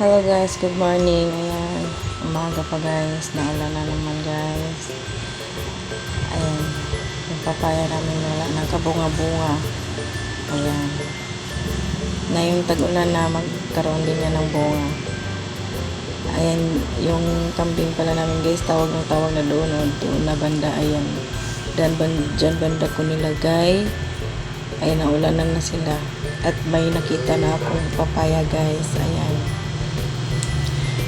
Hello guys, good morning. Ayan, umaga pa guys, naulan na naman guys. Ayan, yung papaya namin wala, nagkabunga-bunga. Ayan, na yung tag-ulan na magkaroon din yan ng bunga. Ayan, yung kambing pala namin guys, tawag na doon na banda. Ayan, dyan banda ko nilagay. Ayan, naulanan na sila. At may nakita na akong papaya guys. Ayan.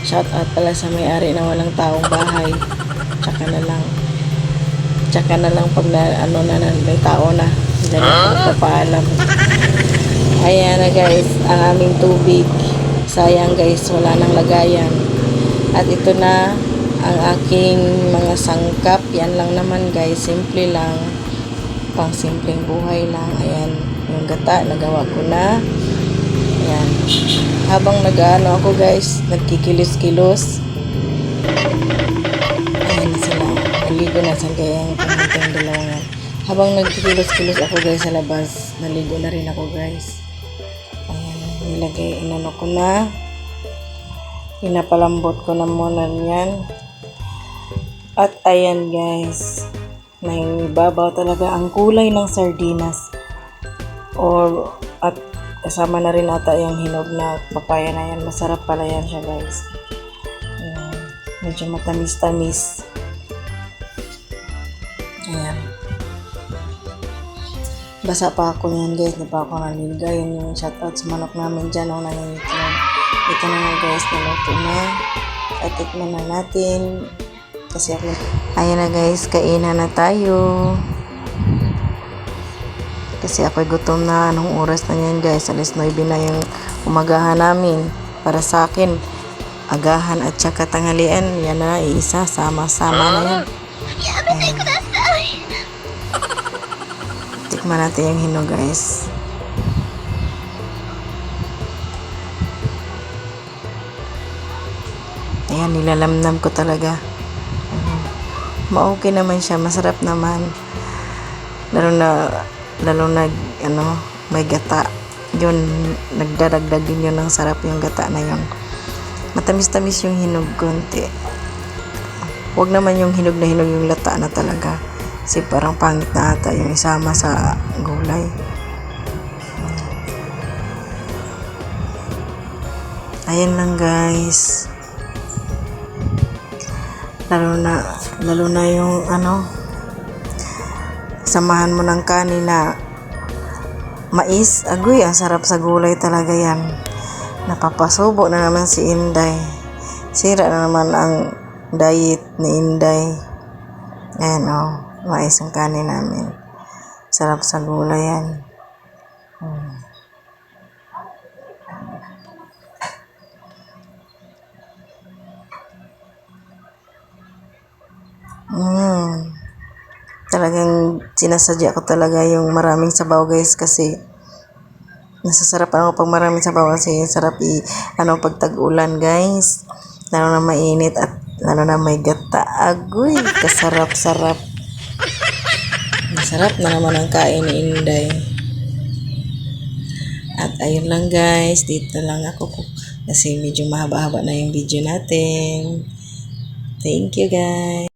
Shout out pala sa may-ari na walang taong bahay. Tsaka na lang pag may tao na. Hindi na magpapaalam. Ayan na guys, ang aming tubig. Sayang guys, wala nang lagayan. At ito na ang aking mga sangkap. Yan lang naman guys, simple lang. Pang simpleng buhay lang. Ayan, yung gata, nagawa ko na. Ayan. Habang nag-ano ako guys, nagkikilos-kilos. Ayan na sila. Naligo na sa kaya yung pangitang dalawa nga. Habang nagkikilos-kilos ako guys sa labas, naligo na rin ako guys. Ayan, nilagay, inano ko na. Pinapalambot ko na muna yan. At ayan guys, naibabaw talaga ang kulay ng sardinas. At kasama na rin ata yung hinog na papaya na yan. Masarap pala yan siya guys. Ayan. Medyo matamis-tamis. Ayan. Basa pa ako yan guys. Di pa ako naliga. Yan yung shoutout sa manok namin dyan. Nung nangingitlog. Ito na nga guys. Naluto na. At tikman na natin. Kasi ako. Ayan na guys. Kainan na tayo. Kasi ako'y gutom na. Anong oras na yan guys? Alas 9 na yung umagahan namin. Para sa akin, agahan at saka tanghalian. Yan na, iisa. Sama-sama na yan. Tikman natin yung hinog guys. Ayan, nilalamnam ko talaga. Ma-okay naman siya. Masarap naman. Lalo na may gata yun, nagdaragdag din yun ng sarap yung gata na yun. Matamis-tamis yung hinog konti. Huwag naman yung hinog na hinog yung lata na talaga, kasi parang pangit na ata yung isama sa gulay. Ayan lang guys, lalo na yung samahan mo ng kanin na mais. Agoy, ang sarap sa gulay talaga yan. Napapasubo na naman si Inday. Sira na naman ang diet ni Inday. Ayan mais ang kanin namin. Sarap sa gulay yan. Talagang sinasadya ko talaga yung maraming sabaw guys, kasi nasasarapan ako pag maraming sabaw, kasi sarap pag tag-ulan guys, lalo na mainit at lalo na may gata. Agoy, kasarap-sarap. Masarap na naman ang kain ni Inday. At ayun lang guys, dito lang ako kasi medyo mahaba-haba na yung video natin. Thank you guys.